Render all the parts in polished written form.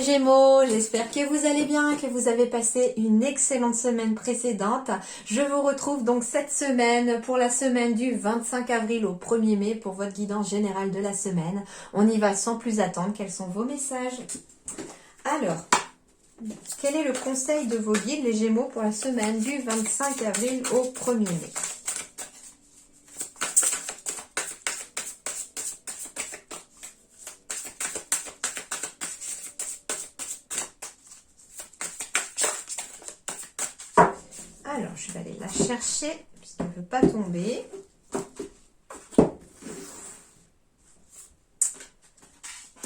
les Gémeaux, j'espère que vous allez bien, que vous avez passé une excellente semaine précédente. Je vous retrouve donc cette semaine pour la semaine du 25 avril au 1er mai pour votre guidance générale de la semaine. On y va sans plus attendre, quels sont vos messages? Alors, quel est le conseil de vos guides les Gémeaux pour la semaine du 25 avril au 1er mai? Alors, je vais aller la chercher, puisqu'elle ne veut pas tomber.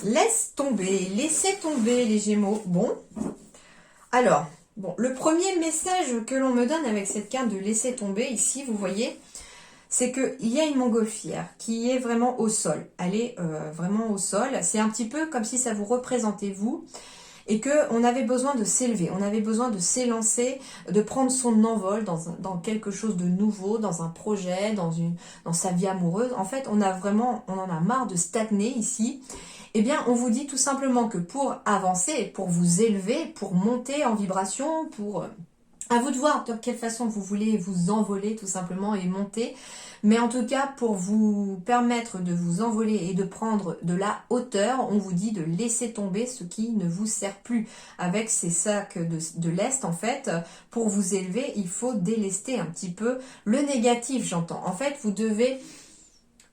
Laissez tomber les Gémeaux. Bon, alors, le premier message que l'on me donne avec cette carte de laisser tomber, ici, vous voyez, c'est qu'il y a une montgolfière qui est vraiment au sol. Elle est vraiment au sol. C'est un petit peu comme si ça vous représentait vous. Et qu'on avait besoin de s'élever, on avait besoin de s'élancer, de prendre son envol dans quelque chose de nouveau, dans un projet, dans sa vie amoureuse. En fait, on en a marre de stagner ici. Eh bien, on vous dit tout simplement que pour avancer, pour vous élever, pour monter en vibration, à vous de voir de quelle façon vous voulez vous envoler tout simplement et monter. Mais en tout cas, pour vous permettre de vous envoler et de prendre de la hauteur, on vous dit de laisser tomber ce qui ne vous sert plus. Avec ces sacs de lest, en fait, pour vous élever, il faut délester un petit peu le négatif, j'entends. En fait, vous devez,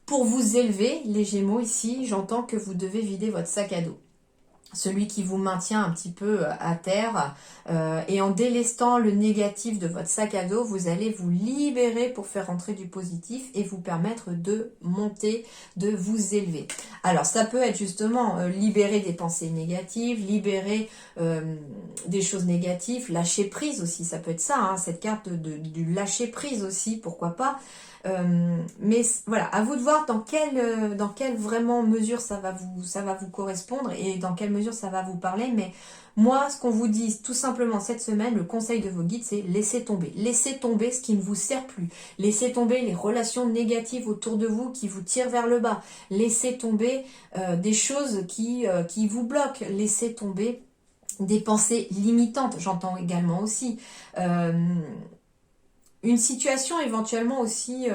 pour vous élever, les Gémeaux ici, j'entends que vous devez vider votre sac à dos. Celui qui vous maintient un petit peu à terre, et en délestant le négatif de votre sac à dos, vous allez vous libérer pour faire entrer du positif et vous permettre de monter, de vous élever. Alors ça peut être justement libérer des pensées négatives, libérer des choses négatives, lâcher prise aussi, ça peut être ça, hein, cette carte du lâcher prise aussi, pourquoi pas. Mais voilà, à vous de voir dans quelle vraiment mesure ça va vous correspondre et dans quelle mesure ça va vous parler. Mais moi, ce qu'on vous dit tout simplement cette semaine, le conseil de vos guides, c'est laissez tomber. Laissez tomber ce qui ne vous sert plus. Laissez tomber les relations négatives autour de vous qui vous tirent vers le bas. Laissez tomber des choses qui vous bloquent. Laissez tomber des pensées limitantes, j'entends également aussi. Une situation éventuellement aussi,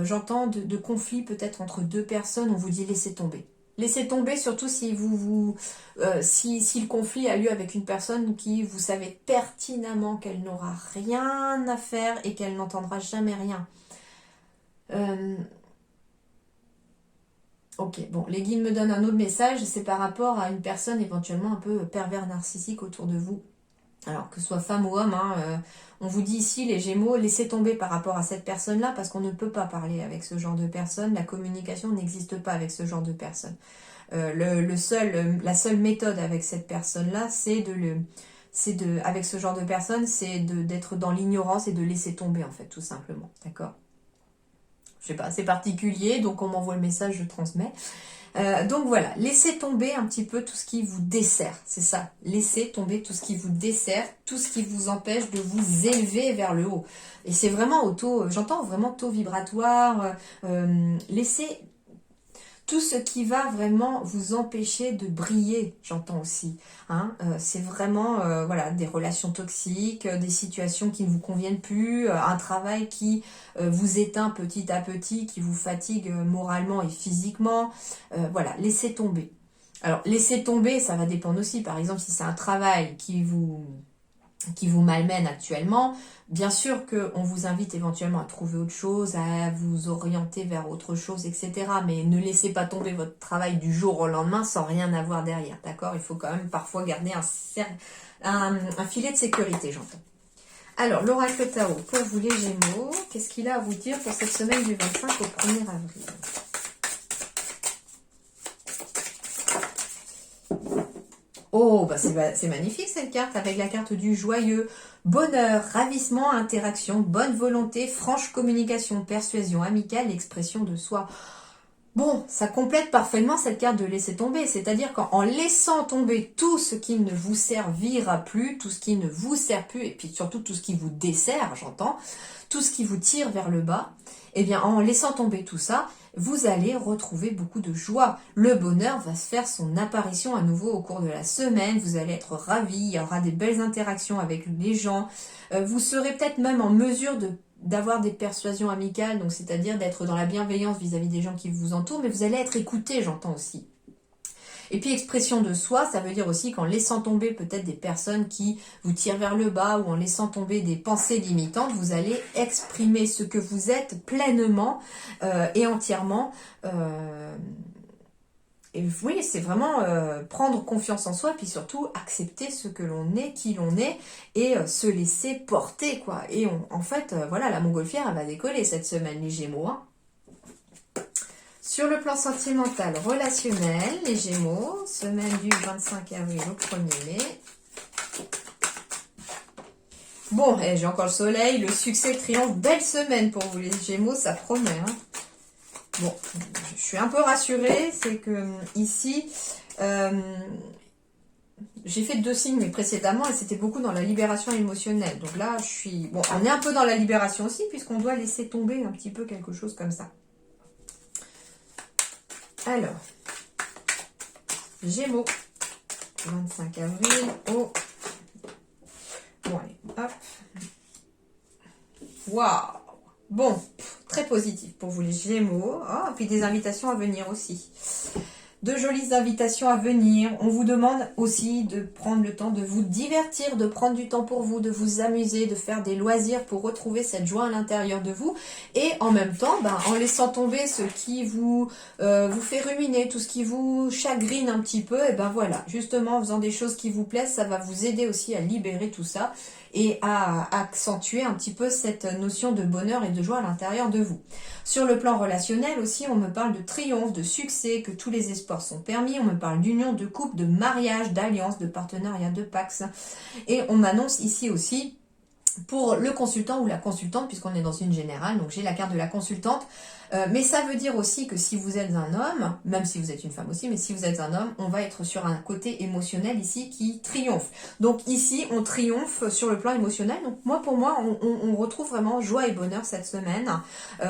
j'entends, de conflit peut-être entre deux personnes, on vous dit laissez tomber. Laissez tomber, surtout si si le conflit a lieu avec une personne qui vous savez pertinemment qu'elle n'aura rien à faire et qu'elle n'entendra jamais rien. Ok, bon, les guides me donnent un autre message, c'est par rapport à une personne éventuellement un peu pervers narcissique autour de vous. Alors, que ce soit femme ou homme, on vous dit ici, les Gémeaux, laissez tomber par rapport à cette personne-là, parce qu'on ne peut pas parler avec ce genre de personne. La communication n'existe pas avec ce genre de personne. La seule méthode avec cette personne-là, avec ce genre de personne, c'est d'être dans l'ignorance et de laisser tomber, en fait, tout simplement. D'accord? Je sais pas, c'est particulier, donc on m'envoie le message, je transmets. Donc voilà, laissez tomber un petit peu tout ce qui vous dessert, c'est ça. Laissez tomber tout ce qui vous dessert, tout ce qui vous empêche de vous élever vers le haut. Et c'est vraiment j'entends vraiment taux vibratoire. Laissez tout ce qui va vraiment vous empêcher de briller, j'entends aussi. Hein, c'est vraiment voilà, des relations toxiques, des situations qui ne vous conviennent plus, un travail qui vous éteint petit à petit, qui vous fatigue moralement et physiquement. Voilà, laissez tomber. Alors, laissez tomber, ça va dépendre aussi. Par exemple, si c'est un travail qui vous malmène actuellement, bien sûr qu'on vous invite éventuellement à trouver autre chose, à vous orienter vers autre chose, etc. Mais ne laissez pas tomber votre travail du jour au lendemain sans rien avoir derrière, d'accord? Il faut quand même parfois garder un filet de sécurité, j'entends. Alors, l'oracle Tarot, pour vous les Gémeaux, qu'est-ce qu'il a à vous dire pour cette semaine du 25 au 1er avril? Oh, bah c'est magnifique cette carte, avec la carte du joyeux, bonheur, ravissement, interaction, bonne volonté, franche communication, persuasion amicale, expression de soi. Bon, ça complète parfaitement cette carte de laisser tomber, c'est-à-dire qu'en laissant tomber tout ce qui ne vous servira plus, tout ce qui ne vous sert plus, et puis surtout tout ce qui vous dessert, j'entends, tout ce qui vous tire vers le bas, eh bien en laissant tomber tout ça, vous allez retrouver beaucoup de joie. Le bonheur va se faire son apparition à nouveau au cours de la semaine, vous allez être ravis, il y aura des belles interactions avec les gens, vous serez peut-être même en mesure d'avoir des persuasions amicales, donc c'est-à-dire d'être dans la bienveillance vis-à-vis des gens qui vous entourent, mais vous allez être écouté, j'entends aussi. Et puis expression de soi, ça veut dire aussi qu'en laissant tomber peut-être des personnes qui vous tirent vers le bas ou en laissant tomber des pensées limitantes, vous allez exprimer ce que vous êtes pleinement et entièrement. Et oui, c'est vraiment prendre confiance en soi, puis surtout accepter ce que l'on est, qui l'on est, et se laisser porter, quoi. Et en fait, voilà, la montgolfière, elle va décoller cette semaine, les Gémeaux. Hein. Sur le plan sentimental, relationnel, les Gémeaux, semaine du 25 avril au 1er mai. Bon, j'ai encore le soleil, le succès, le triomphe, belle semaine pour vous les Gémeaux, ça promet, hein. Bon, je suis un peu rassurée, c'est que ici, j'ai fait 2 signes précédemment et c'était beaucoup dans la libération émotionnelle. Donc là, je suis... Bon, on est un peu dans la libération aussi puisqu'on doit laisser tomber un petit peu quelque chose comme ça. Alors, Gémeaux, 25 avril au... Bon, allez, hop. Waouh! Bon, très positif pour vous les Gémeaux. Oh, et puis des invitations à venir aussi. De jolies invitations à venir. On vous demande aussi de prendre le temps de vous divertir, de prendre du temps pour vous, de vous amuser, de faire des loisirs pour retrouver cette joie à l'intérieur de vous. Et en même temps, en laissant tomber ce qui vous fait ruminer, tout ce qui vous chagrine un petit peu, et ben voilà, justement en faisant des choses qui vous plaisent, ça va vous aider aussi à libérer tout ça et à accentuer un petit peu cette notion de bonheur et de joie à l'intérieur de vous. Sur le plan relationnel aussi, on me parle de triomphe, de succès, que tous les espoirs sont permis, on me parle d'union, de couple, de mariage, d'alliance, de partenariat, de pax. Et on m'annonce ici aussi, pour le consultant ou la consultante, puisqu'on est dans une générale, donc j'ai la carte de la consultante, mais ça veut dire aussi que si vous êtes un homme, même si vous êtes une femme aussi, mais si vous êtes un homme, on va être sur un côté émotionnel ici qui triomphe. Donc ici, on triomphe sur le plan émotionnel. Donc pour moi, on retrouve vraiment joie et bonheur cette semaine.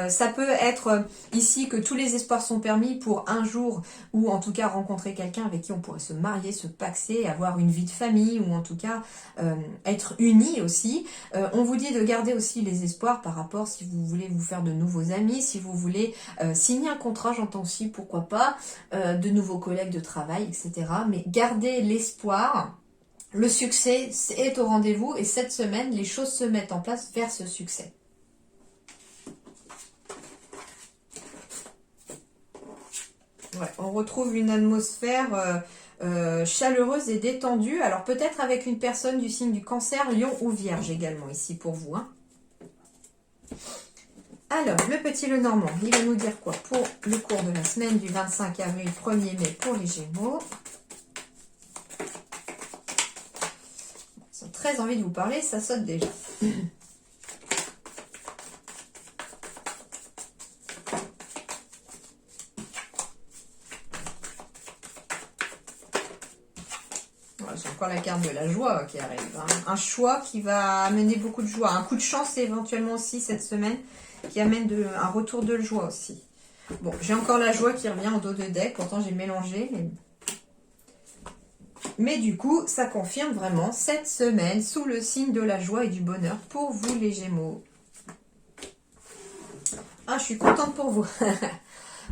Ça peut être ici que tous les espoirs sont permis pour un jour, ou en tout cas rencontrer quelqu'un avec qui on pourrait se marier, se paxer, avoir une vie de famille, ou en tout cas être unis aussi. On vous dit de garder aussi les espoirs par rapport si vous voulez vous faire de nouveaux amis, si vous voulez signer un contrat, j'entends aussi, pourquoi pas, de nouveaux collègues de travail, etc. Mais gardez l'espoir, le succès est au rendez-vous et cette semaine, les choses se mettent en place vers ce succès. Ouais, on retrouve une atmosphère chaleureuse et détendue. Alors peut-être avec une personne du signe du Cancer, Lion ou Vierge également ici pour vous. Hein. Alors, le petit Lenormand, il va nous dire quoi pour le cours de la semaine du 25 avril 1er mai pour les Gémeaux. Ils ont très envie de vous parler, ça saute déjà. C'est encore la carte de la joie qui arrive. Hein. Un choix qui va amener beaucoup de joie. Un coup de chance éventuellement aussi cette semaine qui amène un retour de joie aussi. Bon, j'ai encore la joie qui revient au dos de deck. Pourtant, j'ai mélangé. Mais du coup, ça confirme vraiment cette semaine sous le signe de la joie et du bonheur pour vous les Gémeaux. Ah, je suis contente pour vous.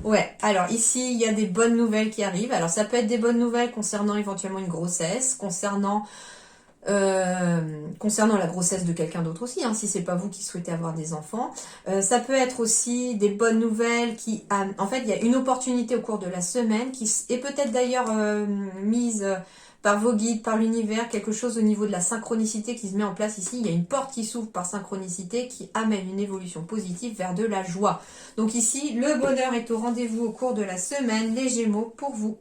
Ouais, alors ici, il y a des bonnes nouvelles qui arrivent. Alors, ça peut être des bonnes nouvelles concernant éventuellement une grossesse, concernant la grossesse de quelqu'un d'autre aussi, hein, si c'est pas vous qui souhaitez avoir des enfants. Ça peut être aussi des bonnes nouvelles qui... en fait, il y a une opportunité au cours de la semaine qui est peut-être d'ailleurs mise... par vos guides, par l'univers, quelque chose au niveau de la synchronicité qui se met en place ici. Il y a une porte qui s'ouvre par synchronicité qui amène une évolution positive vers de la joie. Donc ici, le bonheur est au rendez-vous au cours de la semaine, les Gémeaux, pour vous.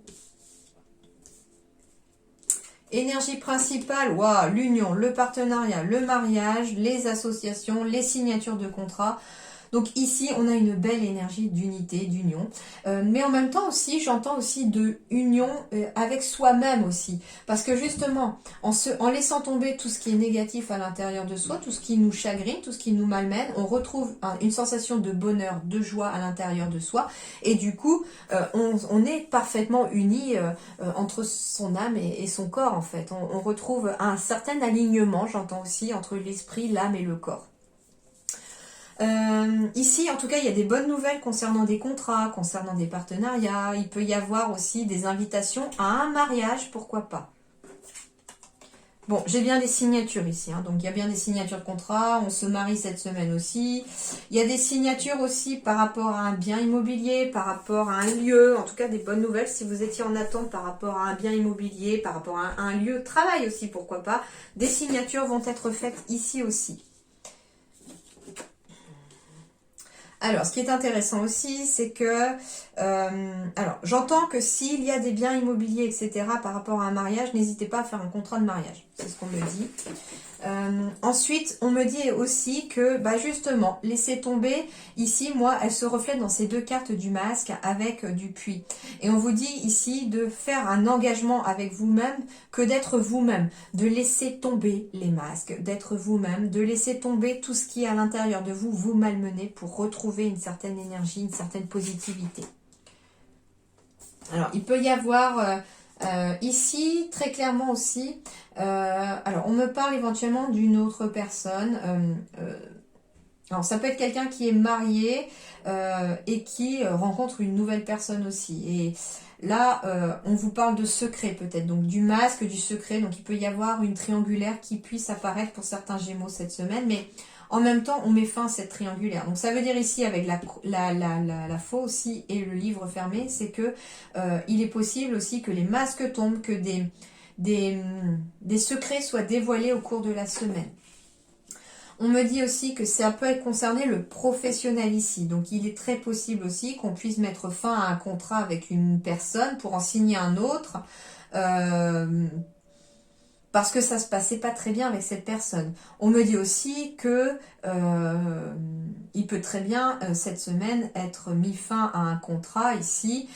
Énergie principale, l'union, le partenariat, le mariage, les associations, les signatures de contrats. Donc ici, on a une belle énergie d'unité, d'union. Mais en même temps aussi, j'entends aussi de union avec soi-même aussi. Parce que justement, en laissant tomber tout ce qui est négatif à l'intérieur de soi, tout ce qui nous chagrine, tout ce qui nous malmène, on retrouve une sensation de bonheur, de joie à l'intérieur de soi. Et du coup, on est parfaitement unis entre son âme et son corps en fait. On retrouve un certain alignement, j'entends aussi, entre l'esprit, l'âme et le corps. Ici, en tout cas, il y a des bonnes nouvelles concernant des contrats, concernant des partenariats. Il peut y avoir aussi des invitations à un mariage, pourquoi pas. Bon, j'ai bien des signatures ici, hein. Donc il y a bien des signatures de contrat, on se marie cette semaine aussi. Il y a des signatures aussi par rapport à un bien immobilier, par rapport à un lieu, en tout cas des bonnes nouvelles si vous étiez en attente par rapport à un bien immobilier, par rapport à un lieu de travail aussi, pourquoi pas. Des signatures vont être faites ici aussi. Alors, ce qui est intéressant aussi, c'est que, alors, j'entends que s'il y a des biens immobiliers, etc., par rapport à un mariage, n'hésitez pas à faire un contrat de mariage. C'est ce qu'on me dit. Ensuite, on me dit aussi que, bah justement, laissez tomber, ici, moi, elle se reflète dans ces deux cartes du masque avec du puits. Et on vous dit ici de faire un engagement avec vous-même que d'être vous-même, de laisser tomber les masques, d'être vous-même, de laisser tomber tout ce qui est à l'intérieur de vous, vous malmener pour retrouver une certaine énergie, une certaine positivité. Alors, il peut y avoir... ici, très clairement aussi, alors on me parle éventuellement d'une autre personne. Alors ça peut être quelqu'un qui est marié et qui rencontre une nouvelle personne aussi. Et là, on vous parle de secret peut-être, donc du masque, du secret. Donc il peut y avoir une triangulaire qui puisse apparaître pour certains Gémeaux cette semaine, mais en même temps, on met fin à cette triangulaire. Donc ça veut dire ici, avec la faux aussi et le livre fermé, c'est que il est possible aussi que les masques tombent, que des secrets soient dévoilés au cours de la semaine. On me dit aussi que ça peut être concerné le professionnel ici. Donc il est très possible aussi qu'on puisse mettre fin à un contrat avec une personne pour en signer un autre. Parce que ça se passait pas très bien avec cette personne. On me dit aussi que il peut très bien cette semaine être mis fin à un contrat ici,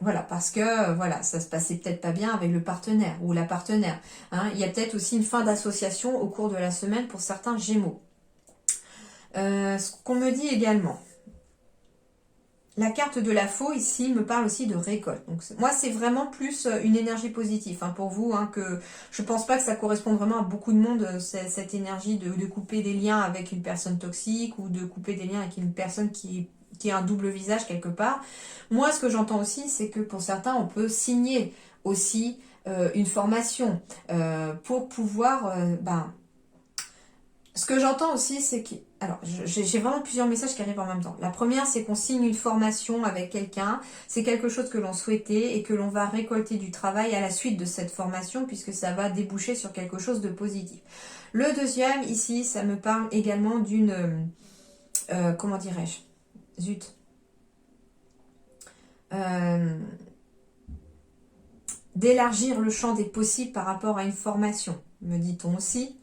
voilà, parce que voilà, ça se passait peut-être pas bien avec le partenaire ou la partenaire. Hein. Il y a peut-être aussi une fin d'association au cours de la semaine pour certains Gémeaux. Ce qu'on me dit également. La carte de la faux ici me parle aussi de récolte. Donc moi c'est vraiment plus une énergie positive hein, pour vous. Hein, que je pense pas que ça corresponde vraiment à beaucoup de monde cette énergie de couper des liens avec une personne toxique ou de couper des liens avec une personne qui a un double visage quelque part. Moi ce que j'entends aussi c'est que pour certains on peut signer aussi une formation pour pouvoir ce que j'entends aussi, c'est que... Alors, j'ai vraiment plusieurs messages qui arrivent en même temps. La première, c'est qu'on signe une formation avec quelqu'un. C'est quelque chose que l'on souhaitait et que l'on va récolter du travail à la suite de cette formation puisque ça va déboucher sur quelque chose de positif. Le deuxième, ici, ça me parle également d'une... comment dirais-je? Zut. D'élargir le champ des possibles par rapport à une formation, me dit-on aussi.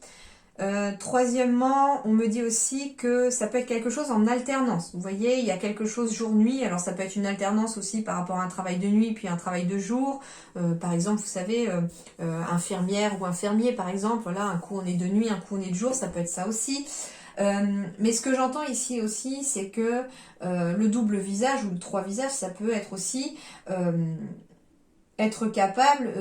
Troisièmement, on me dit aussi que ça peut être quelque chose en alternance. Vous voyez, il y a quelque chose jour-nuit. Alors ça peut être une alternance aussi par rapport à un travail de nuit puis un travail de jour. Par exemple, vous savez, infirmière ou infirmier par exemple. Voilà, un coup on est de nuit, un coup on est de jour. Ça peut être ça aussi. Mais ce que j'entends ici aussi, c'est que le double visage ou le trois visages, ça peut être aussi... être capable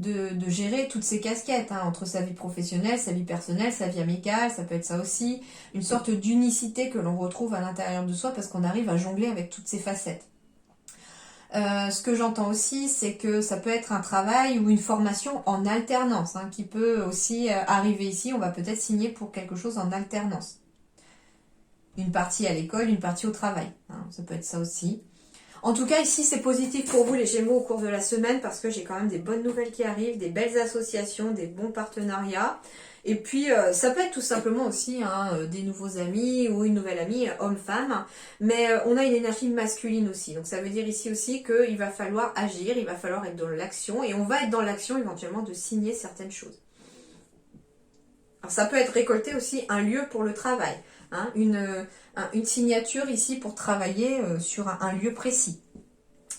de gérer toutes ces casquettes, hein, entre sa vie professionnelle, sa vie personnelle, sa vie amicale, ça peut être ça aussi, une sorte d'unicité que l'on retrouve à l'intérieur de soi parce qu'on arrive à jongler avec toutes ces facettes. Ce que j'entends aussi, c'est que ça peut être un travail ou une formation en alternance, hein, qui peut aussi arriver ici, on va peut-être signer pour quelque chose en alternance. Une partie à l'école, une partie au travail, hein, ça peut être ça aussi. En tout cas, ici, c'est positif pour vous, les Gémeaux, au cours de la semaine, parce que j'ai quand même des bonnes nouvelles qui arrivent, des belles associations, des bons partenariats. Et puis, ça peut être tout simplement aussi des nouveaux amis ou une nouvelle amie, homme-femme. Mais on a une énergie masculine aussi. Donc, ça veut dire ici aussi qu'il va falloir agir, il va falloir être dans l'action. Et on va être dans l'action éventuellement de signer certaines choses. Alors, ça peut être récolter aussi un lieu pour le travail. hein, une signature ici pour travailler sur un lieu précis.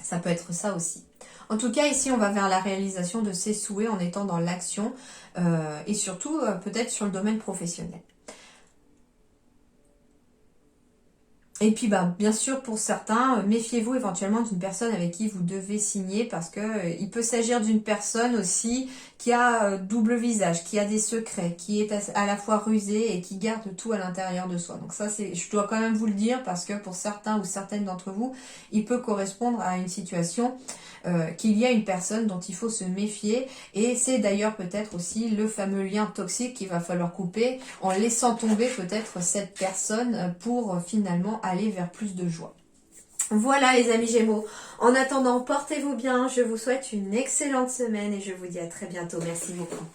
Ça peut être ça aussi. En tout cas, ici, on va vers la réalisation de ses souhaits en étant dans l'action et surtout peut-être sur le domaine professionnel. Et puis, bah, bien sûr, pour certains, méfiez-vous éventuellement d'une personne avec qui vous devez signer parce que il peut s'agir d'une personne aussi qui a double visage, qui a des secrets, qui est à la fois rusée et qui garde tout à l'intérieur de soi. Donc ça, je dois quand même vous le dire parce que pour certains ou certaines d'entre vous, il peut correspondre à une situation qu'il y a une personne dont il faut se méfier et c'est d'ailleurs peut-être aussi le fameux lien toxique qu'il va falloir couper en laissant tomber peut-être cette personne pour finalement aller vers plus de joie. Voilà les amis Gémeaux, en attendant portez-vous bien, je vous souhaite une excellente semaine et je vous dis à très bientôt, merci beaucoup.